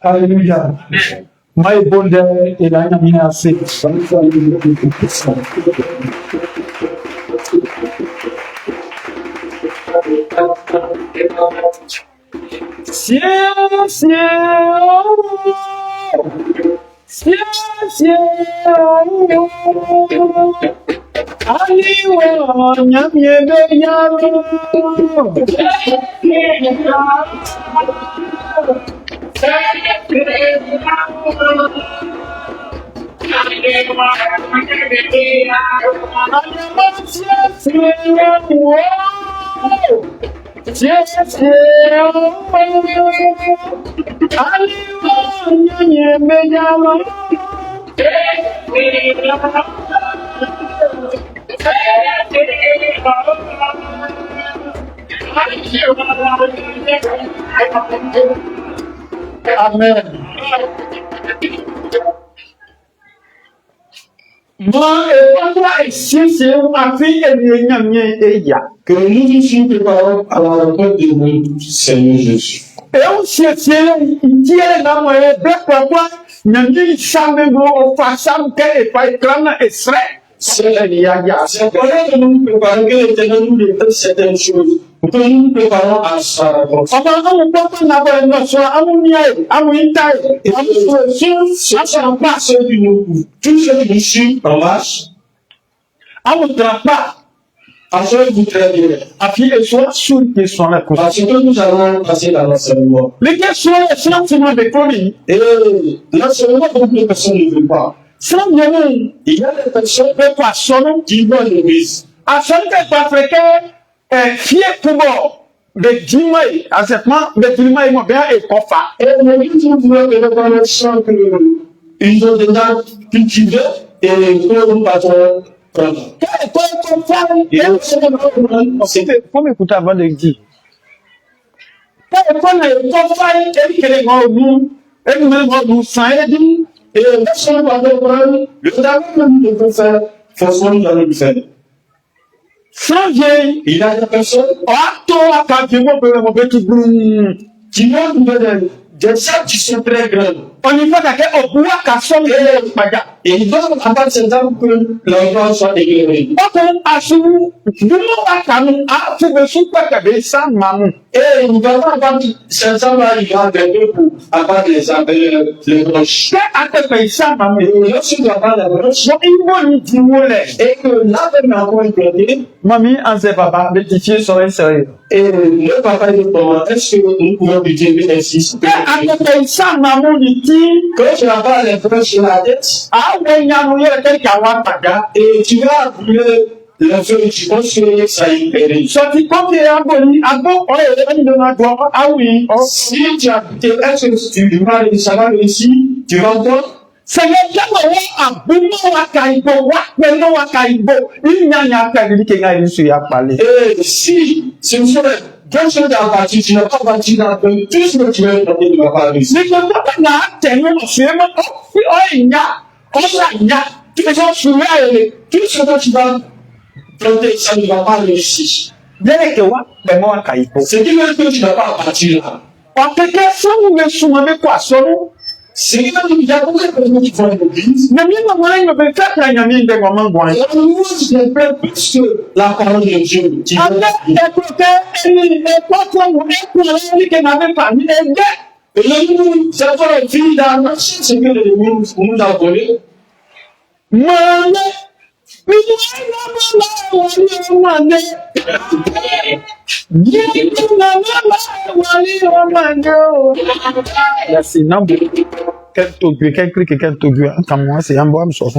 Alléluia. My bonde et la namina c'est. Amen. Moi, et c'est ma fille et que nous nous préparons à la rencontre de notre Seigneur Jésus. Et on s'est dit, là, moi, pourquoi, nous sommes au façon qu'elle est pas écran et serait. C'est pendant que nous nous préparons que l'Éternel nous dévoile certaines choses. Que nous nous préparons à sa rencontre. On va avoir une notion, à mon taille, et tous ceux qui nous suivent en marche, à mon pas. à ceux qui vous très bien. À qui est soit sur qui sont là. Parce que nous allons passer dans l'enseignement. Les questions, c'est l'enseignement de folie. Et l'enseignement, beaucoup de personnes ne veulent pas. Sans bien, il y a des personnes qui vont à l'église. À chaque africain, fier pour moi, de Dimay, à cette main, de Dimay, mon bien et Kofa. Et l'église, vous voulez que reconnaissant qu'ils ont déjà cultivé et que nous partons prendre. C'était, faut m'écouter avant de dire. Et personne ne va comprendre le travail que nous devons faire, forcément nous allons le faire. Sans vieille, il y a des personnes qui vont trouver des sacs qui sont très grands. On y va qu'à au bois qu'à son et ils doivent attendre ces arbres que l'endroit soit éclairé. Et nous devons attendre ces arbres arriver avec eux pour abattre les arbres, les roches. Et lorsqu'ils doivent abattre les roches, et que l'arbre est encore éclairé, Mamie, en sait papa, l'édifié serait sérieux. et le papa dit comment est-ce que nous pouvons lui dire ainsi? Quand tu vas avoir les fleurs sur la tête, et tu vas brûler les feuilles, tu penses que ça y est. Si tu as goûté, est-ce que tu vas réussir, ça va réussir? Tu vas voir? Et si ce serait deux choses à bâtir, tu n'as pas bâti dans le tout ce que tu veux demander ne va pas réussir. Tout ce que tu vas planter, ça ne va pas réussir. Ce qui veut dire que tu n'as pas bâti là. Ce qui veut dire qu'il y a beaucoup de personnes qui font l'église. Mais bien, maman, me fait faire la gamine de maman Gouin. Et on nous ne fait plus que la parole de Dieu. Qui et nous, c'est pour la vie dans la chaîne, c'est que l'ennemi nous a volé. Merci, non, quel togu, quel clic, quel togu, comme moi, c'est un bon me sauce.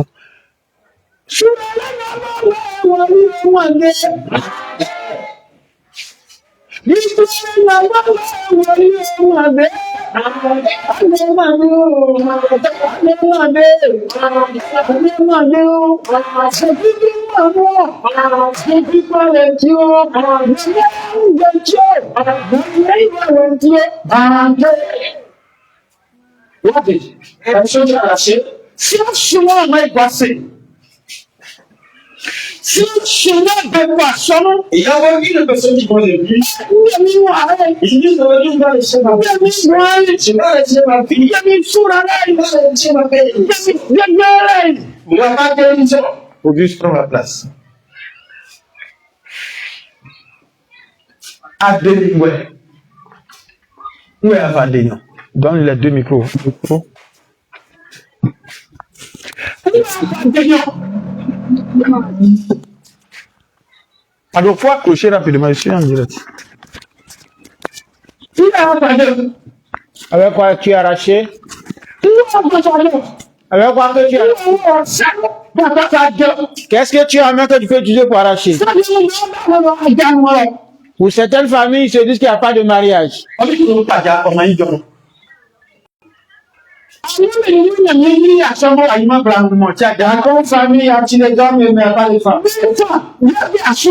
Si chemin de poisson, il y a une personne qui prend des buts. il y a Il dit, je vais laisser ma fille. Je vais laisser ma fille. il y a mis sous la Je vais laisser ma fille. il y a mis Vous n'avez pas qu'une chose. Auguste prend la place. Adélie, ouais. Où est Avadé, non? Donne les 2 micros. Alors, faut accrocher rapidement, je suis en direct. Avec quoi tu as arraché? Avec quoi que tu as arraché? Qu'est-ce que tu as mis que tu peux utiliser pour arracher? Pour certaines familles, ils se disent qu'il n'y a pas de mariage. Dans ton famille, tu les hommes, mais pas les femmes. Où est-ce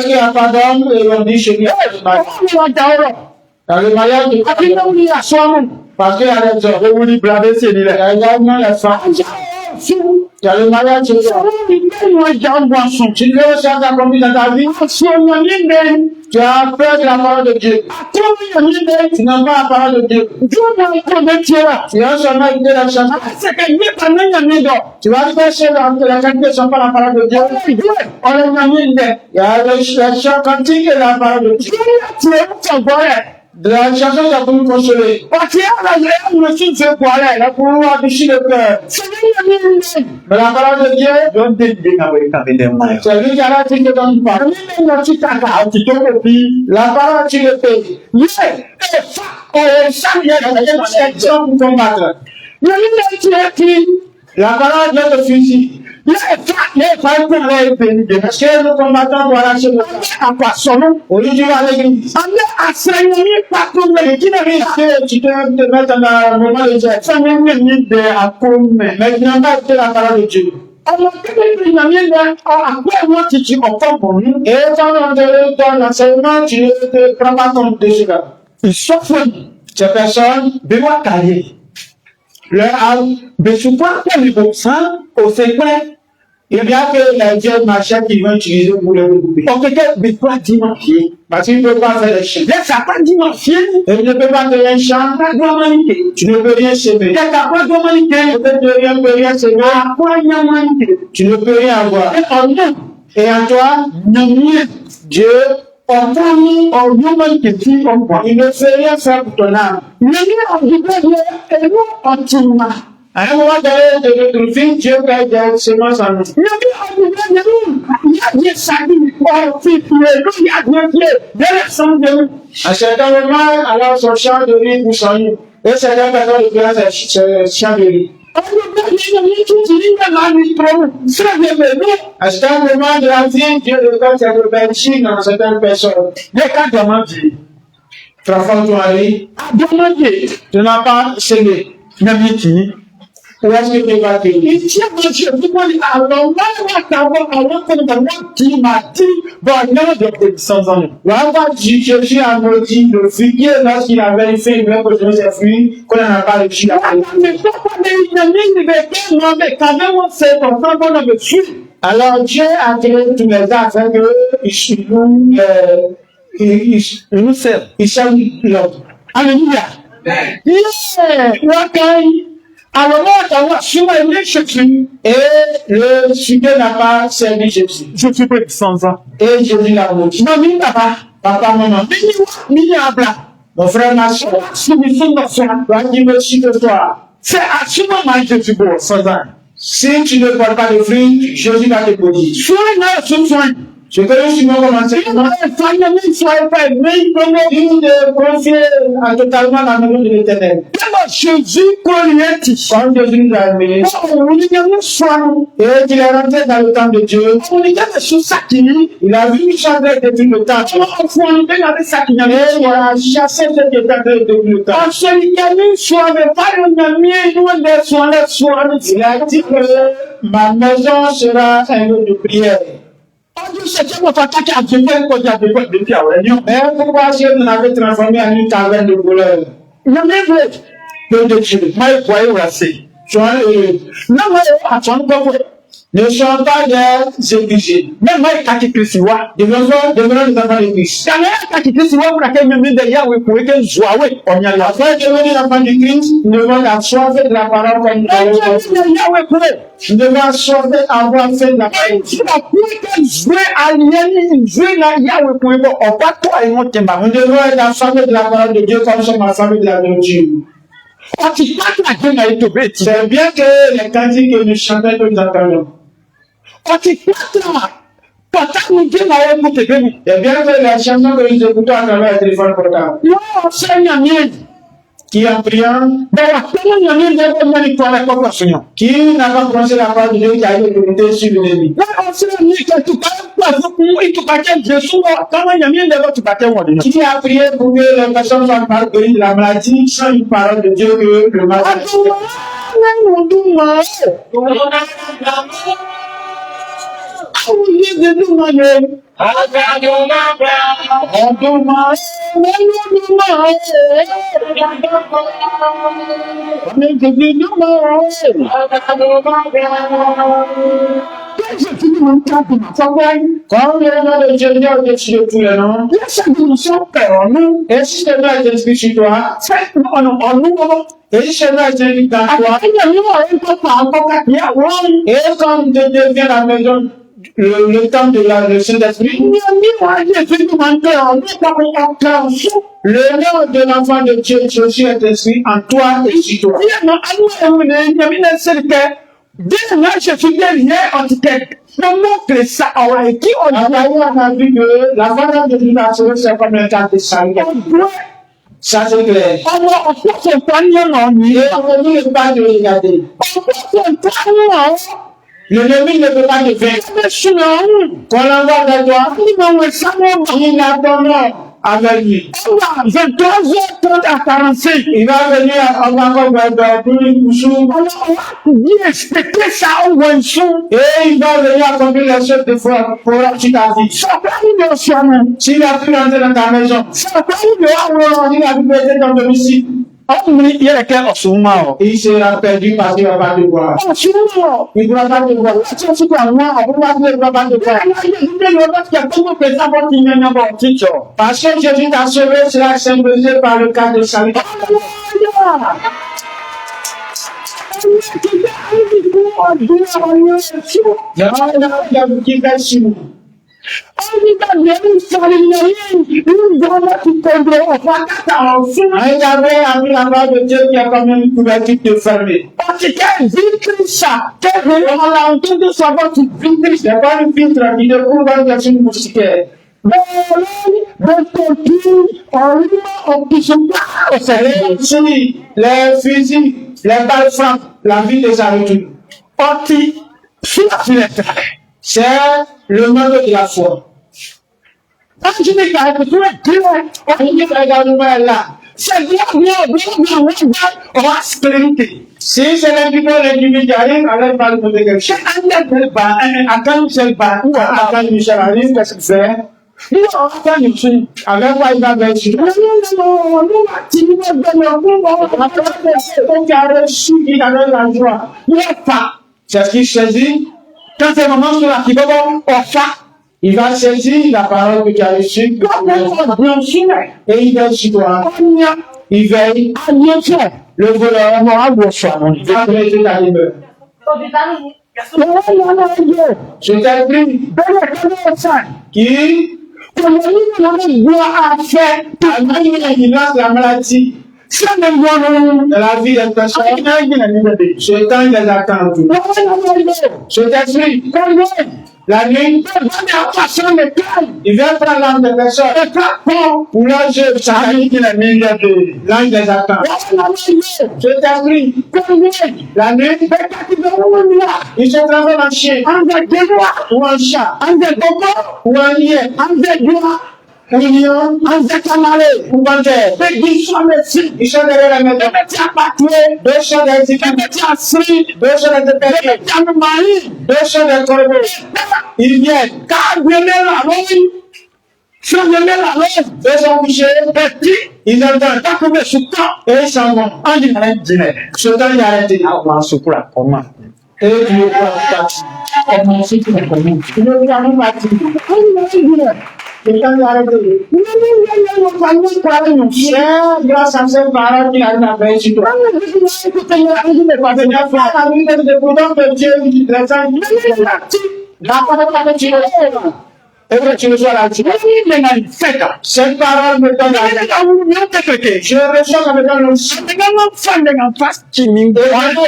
qu'il n'y a pas d'hommes et on dit chez lui, dans le mariage, parce qu'il y a les hommes, il y a également les femmes. Il y a le mariage, tu veux faire ta commis dans ta vie, tu as peur de la parole de Dieu. Tu n'as pas la parole de Dieu. Tu as seulement écouté la chanson. Tu vas chercher la chanson qui ne sont pas la parole de Dieu. Il y a la chanson cantique et la parole de Dieu. De la chanson qui a voulu consoler. La pour afficher le cœur. Mais la parole de Dieu, c'est lui qui a la dit que dans le parle. La parole, tu le payes. C'est pour combattre. La parole de le fusil. Parce que nous combattons pour arracher le cœur. Au lieu de à l'église. Tu te mettre dans un moment de geste. Mais tu n'as pas écouté la parole de Dieu. Et quand on te donne l'enseignement, tu ne te prends pas compte de cela. Ces personnes, leur âme, il y a que les vieilles machines qui vont utiliser pour les regrouper. Parce qu'il ne peut pas faire les champs. Il ne peut pas faire un champ. Tu ne peux rien semer. Peut-être que tu ne peux rien semer. Tu ne peux rien avoir. Et en toi, Dieu, il ne fait rien faire pour ton âme. À un moment donné de notre vie, Dieu fait des semences en nous. À certains moments, alors son champ de riz pousse en nous. Et certaines personnes de place c'est champ de riz. À certains moments de la vie, Dieu le fait cette bénédiction dans certaines personnes. Transforme-toi en riz. Tu n'as pas semé. Où est-ce que tu vas te je suis un maudit de figuier lorsqu'il a vérifié une même chose de ses fruits qu'on n'a pas réussi à faire. Alors Dieu a créé tous les arbres afin qu'ils nous servent. Ils servent l'homme. Alléluia. Alors moi, et le sujet n'a pas servi Jésus. Je suis près de 100 ans. Et Jésus l'a maudit. Papa, maman. Mon frère, ma soeur. Toi qui me suis de toi. C'est à ce moment que tu bois 100 ans. Si tu ne portes pas de fruits, Jésus va te maudire. Je connais Simon comme enseignement. Il de confier totalement la maison de l'Éternel. Quand Jésus nous a aimés, et qu'il est rentré dans le temps de Dieu, il a vu une chambre depuis le temps. Et il a chassé cette éternel depuis le temps. Il a dit que ma maison sera un lieu de prière. Mais pourquoi Dieu nous avait transformé en une taverne de voleurs? Peu de Dieu. Sois heureux. Non, mais attends, quoi. Ne sois pas des obligés. Même moi, quand tu te suis, Devenons des enfants de Christ. quand tu te suis, pour laquelle même de Yahweh pour que joie, on y a la Afin de devenir enfants de Christ, nous devons la soif de la parole comme nous Yahweh pour nous devons soif avoir fait de la parole. tu vas pour que jouer à l'ennemi, jouer là, Yahweh pour que on pas toi et mon temba. Nous devons être la famille de la parole de Dieu comme nous sommes la famille de la nourriture. On t'y pas la gueule à être bête. C'est bien que les cantiques que nous chantons, que nous entendons. On t'y pas là. Pourtant, nous disons à être bête. C'est bien que les chansons que nous écoutons à travers le téléphone portable. Non, c'est un ami. Qui en priant, qui n'a pas prononcé la parole de Dieu, qui a été communauté sur l'ennemi. Qui a prié pour que les personnes soient guéries de la maladie sans une parole de Dieu que le mal quand le nom de Dieu vient au-dessus de tous les noms, et si le nom est inscrit sur toi, et si le nom est inscrit dans toi, et quand tu deviens la maison, le temps de le Saint-Esprit, le nom de l'enfant de Dieu Jésus est inscrit en toi et sur toi. On a vu que la valeur de Dieu a sauvé, c'est comme un temps de salut. Ça c'est clair. Et on ne peut pas te regarder. L'ennemi ne peut pas te vaincre. Qu'on l'envoie vers toi, il n'a ton nom avec lui. 23h30 à 45. Il va venir encore vers toi, et il va venir accomplir les choses de foi pour sur ta vie. S'il a pu rentrer dans ta maison, s'il a pu passer dans ton domicile, il sera perdu parce qu'il ne va pas te voir. Il ne pourra pas te voir. Parce que Jésus t'a sauvé, cela est symbolisé par le cas de salut. Il avait appris la parole de Dieu qui a quand même une couverture de fermée. C'est pas une vitre qui ne couvre pas une moustiquaire. Les fusils, les balles frappent la vie des arrêtés. C'est le mode de la foi. Si c'est l'individu qui arrive, alors il va lui poser quelque chose. Michel arrive, qu'est-ce qu'il fait? Avec quoi il va vaincre? Donc, il a reçu, il a la joie. C'est ce qu'il choisit. Quand c'est le moment sur la il va saisir la parole que tu as reçue. Et il veille sur toi. Il veille. Le voleur va briser ta demeure. Je t'ai pris. Qui il lance la maladie dans la vie des personnes. Ce temps, il les attend. Je t'ai pris. La nuit, il vient prendre l'âme des personnes pour leur jeu. L'âme les attend. Je t'ai pris. La nuit, il se transforme en chien, ou en chat, ou en lien, un lion, ou panthère. Ils sont derrière la maison. Deux sont des équipes. Deux sont des pépiers. Deux sont des corbeaux. Ils viennent. Frère de la loi. Ils ont couché. Petit. Ils ont T'as trouvé ce temps. et ils s'en vont. On dit, dîner. Ce temps, il a arrêté. Ah, on se pour la commande. Et tu le prends parti. Comment c'est que la commande? Tu le prends parti. Le temps, il a arrêté. C'est grâce à ces parents qu'il arrive à faire sur toi. La dernière fois, la nuit de prudence de Dieu, il te laisse la parole tu le et que tu le sois là-dessus. Cette parole me donne la vie. Je reçois avec un aussi. Et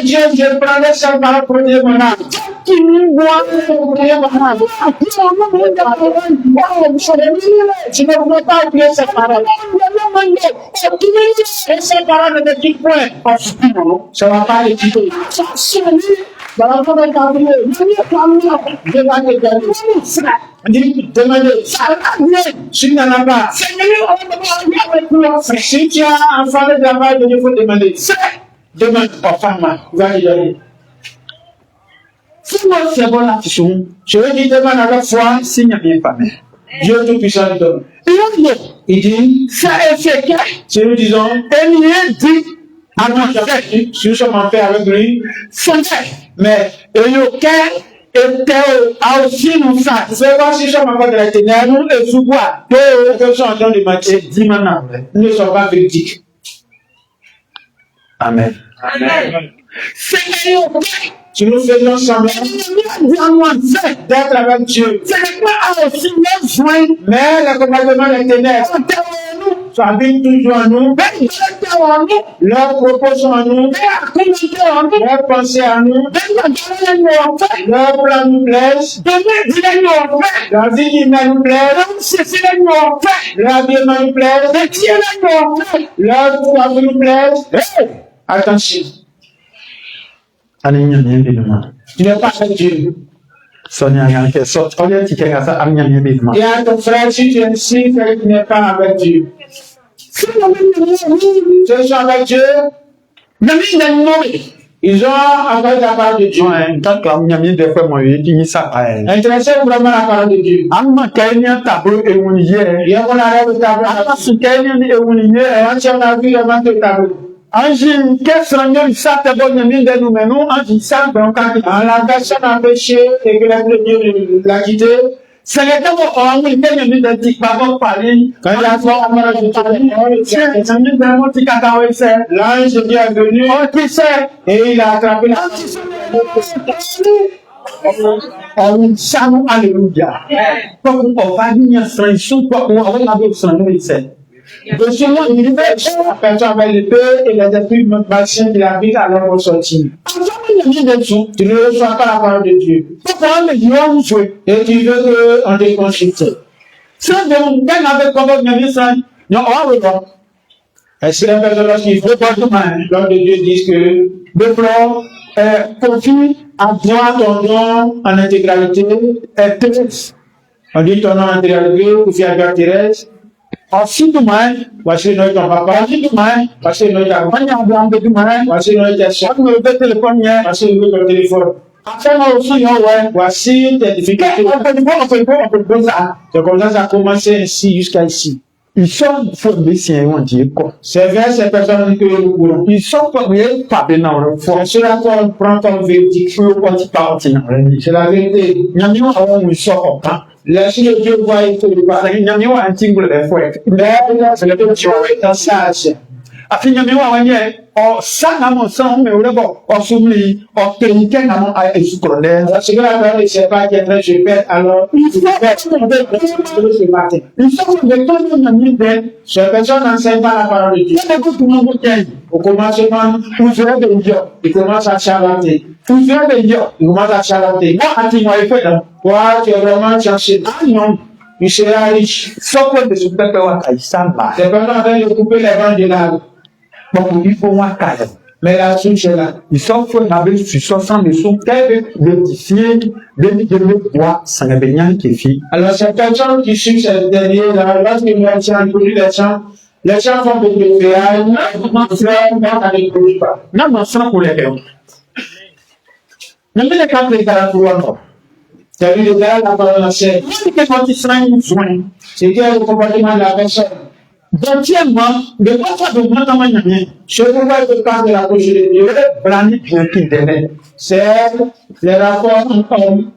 Dieu, je prendrai cette parole pour dire mon âme. Tu ne pouvais pas oublier cette parole. Et cette parole ne te quitte point. Ça ne va pas les quitter. Dans la vie de ta vie, je vais te donner. Demandez. Si tu n'en as pas, si tu as un fameux travail, il faut demander. Demande aux femmes, va lui donner. C'est bon là, je veux dire, demande à la foi, s'il n'y a bien pas. Dieu Tout-Puissant lui donne. Il dit, ça est fait que, si nous disons, il dit, à moi, si nous sommes en paix avec lui, mais, était à aussi nous ça. C'est pas si sommes encore de la ténèbre et sous quoi? Deux sont en train de marcher 10 maintenant. Nous ne sommes pas véridiques. Amen. Si nous faisons semblant d'être avec Dieu, mais le commandement des ténèbres s'habite toujours en nous, leurs propos sont en nous, leurs pensées en nous, leurs plans nous plaisent, leur vie nous plaise, leur habillement nous plaise, leur foi nous plaise. Attention. Tu n'es pas avec Dieu. Et à ton frère, si tu es ici, tu n'es pas avec Dieu. Tu es avec Dieu. Ils ont avec la parole de Dieu. Intéressez-vous vraiment la parole de Dieu. Il y a qu'on arrête le tableau. Quand tu as vu le ventre du tableau. La personne a péché et que Dieu l'a quitté. Quand il a l'ange de Dieu est venu et il a attrapé la alléluia. La personne avec l'épée et les esprits malsains qui l'habitent alors vont sortir. Tu ne reçois pas la parole de Dieu. Et tu veux qu'on te consulte. Et si la personne lorsqu'il faut pas l'homme de Dieu dit que confie à toi ton nom en intégralité est Thérèse. On dit ton nom en intégralité, confie à toi Thérèse. Voici notre papa, voici notre maman, voici notre soeur, voici notre téléphone. Voici tes difficultés. C'est comme ça ça a commencé ainsi jusqu'à ici. C'est vers ces personnes que nous voulons. C'est cela qu'on prend comme véridique. C'est la vérité. Laissez le Dieu voir et tout le pas. Mais c'est le Dieu dans sa chair. Alors, c'est que la parole ne sait pas qu'elle je pète, alors il faut faire ce matin. Ces personnes n'enseignent pas la parole de Dieu. Au commencement, ils commencent à charlater. Ils commencent à charlater. Toi, tu es vraiment chanceux. Tu seras riche. Ces personnes avaient de couper les vents de l'arbre. Mais la souche est là. Alors, ces personnes qui suivent cette dernière, lorsque nous avons introduit les champs font beaucoup de féailles, on ne produit pas. Tu as vu le gars, la parole enseigne. Moi, quand tu seras une joint. C'est quel est le comportement de la personne. Deuxièmement, de quoi ça demande à moi, Ce pourquoi il peut parler de la bouche de Dieu, Brani bien qu'il devait. c'est les rapports entre hommes.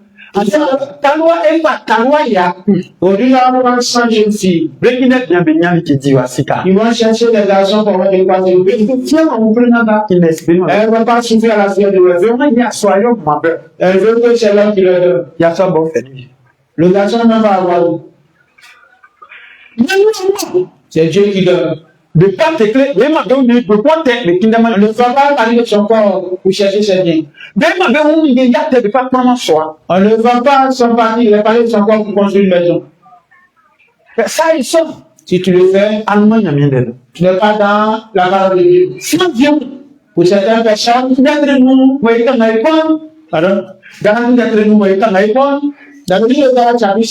Ta loi est pas ta loi, il y a. Aujourd'hui, là, on va changer une fille. Brekinet bien bien qui dit Wasika. Ils vont chercher des garçons pour avoir des croisés. Tiens, on peut n'a qu'il n'espère. Elle ne va pas souffrir à la fille de leur vie. Il y a soyons ma belle. Elle veut que c'est l'homme qui leur donne. Il y a ça bon fait. Le garçon même va avoir. C'est Dieu qui donne. De pas te clés, mais ma belle, de quoi t'es, mais qui On ne va pas parler de son corps pour chercher ses biens. Ben ma belle, on y a de pas comment soi. On ne vend pas son parti, il a parlé de son corps pour construire une maison. Ça, ils sont. Si tu le fais, Allemagne, il y a bien tu n'es pas dans la parole de Dieu. Si bien, Pour certaines personnes, d'être nous, vous êtes en iPhone. pardon, Dans d'être nous, vous êtes en iPhone. dans le livre de la chapitre,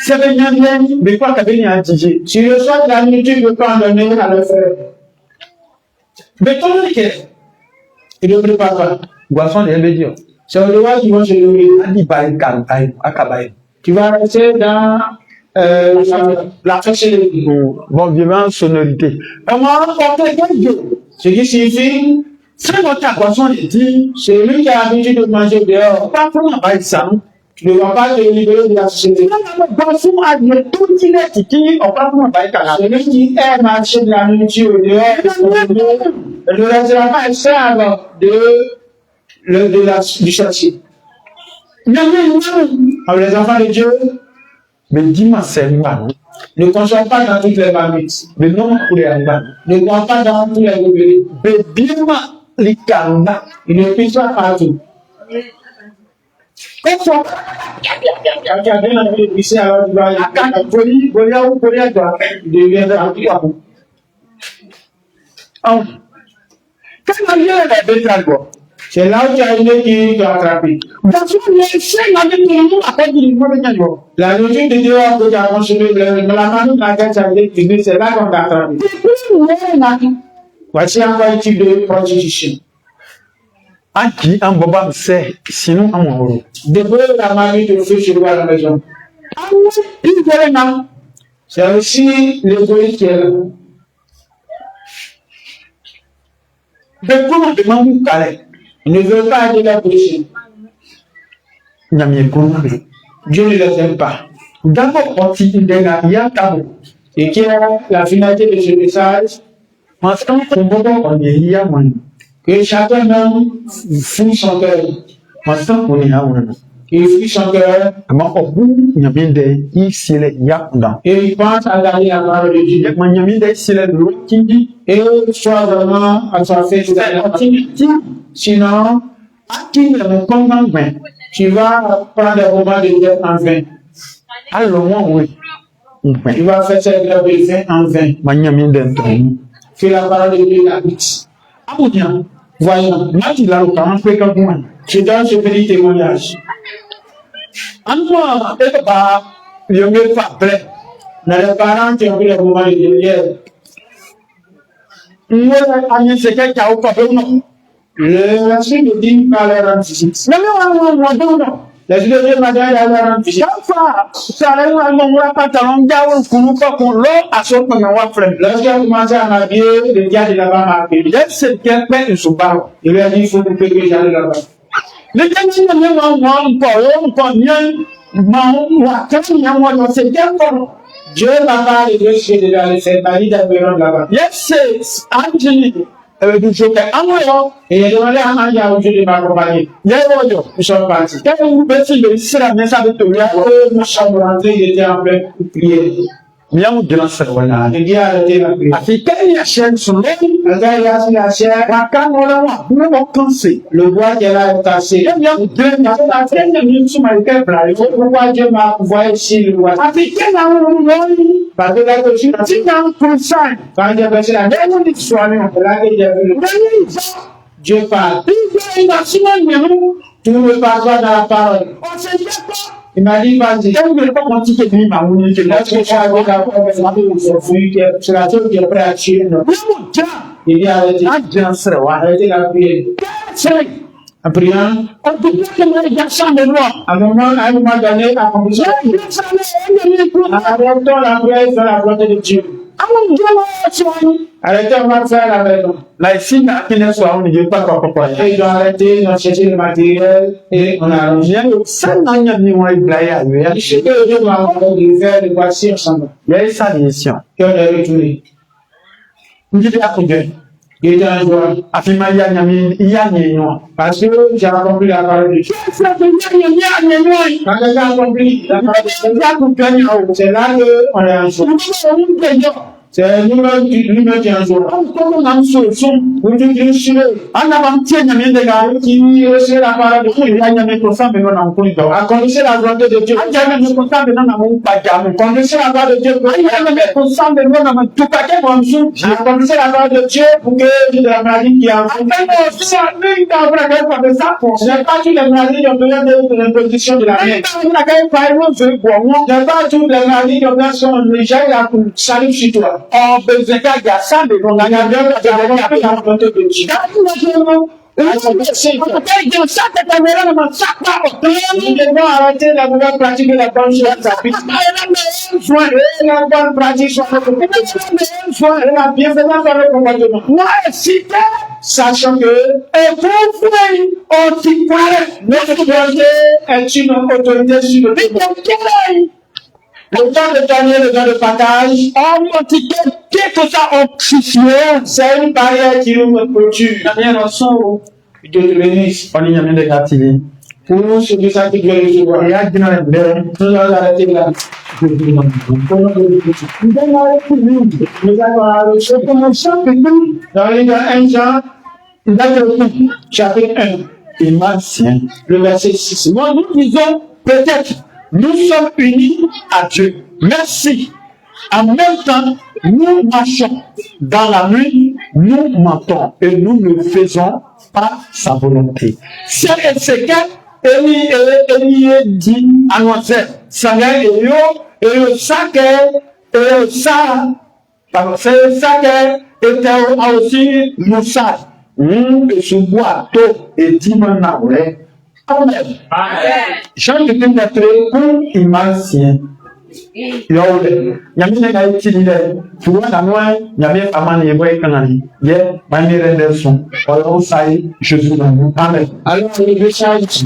C'est bien bien, mais quoi qu'à venir à DJ. si le soir de la nuit, tu ne peux pas en donner à le faire. Mais ton que, Il ne prépare pas. boisson de MBD. C'est au devoir qu'ils vont se nourrir. Adi baï, kan, baï, akabaï. Tu vas rester dans la facilité. Bon, vivant sonorité. Comment porter Dieu? Ce qui signifie, C'est notre boisson de dit, c'est lui qui a l'habitude de manger dehors. pas pour la baï ça. Tu ne vas pas te libérer de la société. Boisson a dit tout il est qui, on va pour la baï canal. Celui qui aime acheter de la nourriture dehors, ne restera pas esclave du châssis. Alors les enfants de Dieu Mais dis-moi, c'est mal. ne consomment pas dans toutes les marmites. Mais non, pour les angles. Ne boivent pas dans tous les goubelets. Mais dis-moi, les kanda. Ils ne pissent pas partout. Quand tu as bien envie de pisser, alors tu vas y aller. Il deviendra un peu à bout. Qu'est-ce que vient la bête quoi? C'est là où tu as une qui t'a attrapé. Dans ce c'est la bête qui nous appelle du niveau de Dieu. La nourriture de Dieu que tu as consommée, mais la manière dans laquelle tu as été cuisiné, c'est là qu'on t'a attrapé. Voici encore un type de prostitution. Aki, un boba, c'est sinon un moro. Depuis la mamie te fait chez toi à la maison. C'est aussi l'égoïsme qui est là. De comment demander calais? Il ne veut pas aller la péché. Nyamie comment? Dieu ne les aime pas. D'abord, quand il est là, il y a tabou. Et qui est la finalité de ce message, Maintenant, on est hier, que chacun d'homme fouille son cœur. Maintenant, on est là, Il fouille son cœur Comment on bout, il y a bien des ici, il y a dans. et il pense à garder la parole de Dieu. Il y a bien des ici, l'autre qui dit, Et soit vraiment assoiffé de la parole. Sinon, à qui il me convainc, tu vas prendre des moments de Dieu en vain. alors moi, oui. Tu vas faire cette grève de vin en vain. Manyami dentro. Que la parole de Dieu l'habite. Abuja, Voyons, nati la roka, on peut comme moi. je donne ce petit témoignage. Antoine, et bah, il y a mieux pas prêt. Dans les parents qui ont pris les moments de Dieu hier, Moi, Agnès, c'est quelqu'un qui a au papé ou non? la suite me dit pas leur rendre visite. Mais non. La suite de Dieu m'a dit à leur rendre visite. Ça allait où on pantalon, diao, qu'on pas qu'on l'eau, à ce qu'on a fait. Lorsqu'il a commencé à m'habiller, le gars de là-bas m'a appelé. C'est quelqu'un qui se bat. Il lui a dit, il faut couper que j'aille là-bas. Les gens qui n'ont pas bien, c'est quelqu'un. Dieu m'a parlé de ce que dans les services d'environ là-bas. Yes, c'est Angélique. Du joker. Et il a demandé à Anja où Dieu de m'accompagner. Nous sommes partis. Quand vous pensez que c'est la messe avec toi, Nous sommes rentrés, il était en pleine prière. bien vous grand frère, voilà. Le gars a arrêté la prière. Africain, il y a chaîne sur l'eau. Le gars, il a assis la chair. Quand on l'a vu, nous avons cassé. Le bois qui est là est cassé. Il y a deux Africains, il y a sur ma gueule, Pourquoi Dieu m'a envoyé ici le bois? Africain, il y a un Parce que là, que je suis petit pour ça. quand j'ai versé la terre, On dit soigné. c'est là que j'ai vu le Dieu parle. Il a signé, Tu ne me parles pas dans la parole. on s'est dit pas. Il m'a dit, vas-y. Quand vous ne pas mentir, que lui m'a dit que Lorsque je suis arrivé dans la c'est la chose qui est prête à tuer. Non. Il dit, arrêtez. grand frère, Arrêtez la prière. En priant, On peut pas que les garçons de loi. À un moment donné, à condition. Arrêtons la prière dans la volonté de Dieu. Arrêtez, on va faire la maison. Là, ici, la finesse, on ne dit pas quoi. Et ils doivent arrêter, ils ont cherché le matériel et on a arrangé. Ça n'a rien de moins blague. Je sais que Dieu doit avoir des faire de voici ensemble. Il y a ça, mission. Et on est retourné. On dit à Dieu. Il était un jour. Afin, il y a Parce que j'ai accompli la parole de Dieu. Quand j'ai accompli la parole de Dieu, c'est là qu'on est un jour. C'est lui-même qui est un jour. Vous dites que je suis là. Qui reçoit la parole de Dieu. Accomplissez la volonté de Dieu. Accomplissez la parole de Dieu. Accomplissez la parole de Dieu pour que la maladie qui a ce n'est pas toutes les maladies qui ont besoin de l'imposition de la main. Ce n'est pas toutes les maladies qui ont besoin de la salut sur toi. On besoin qu'il y a ça de On a bien la volonté de Dieu. Nous devons arrêter la mauvaise pratique de la bonne chose. La bonne pratique soit notre comportement. La bienfaisance soit notre comportement. Sachant que notre autorité est une autorité sur le monde. Le temps de donner, le temps de partage, c'est une barrière qui nous clôture. Dieu te bénisse. Pour ceux qui savent que Dieu est le roi. Nous allons arrêter là. Nous allons arrêter dans les 1 Jean, chapitre 1, le verset 6. Moi, nous disons peut-être, nous sommes unis à Dieu. Merci. En même temps, nous marchons dans la nuit, nous mentons et nous ne faisons pas sa volonté. C'est ce que Élie dit à nous. Ça n'est et ça que était aussi nous ça. Et sous bois tôt et dimanche. Amen. Jean de Pénétré pour Imancien. Yawde, Yamine Gaïtile, tu vois la noix, Yamé Amani, Boy Canani, Yet, Banner Anderson, or Osai, Jésus. Amen. Alors, le message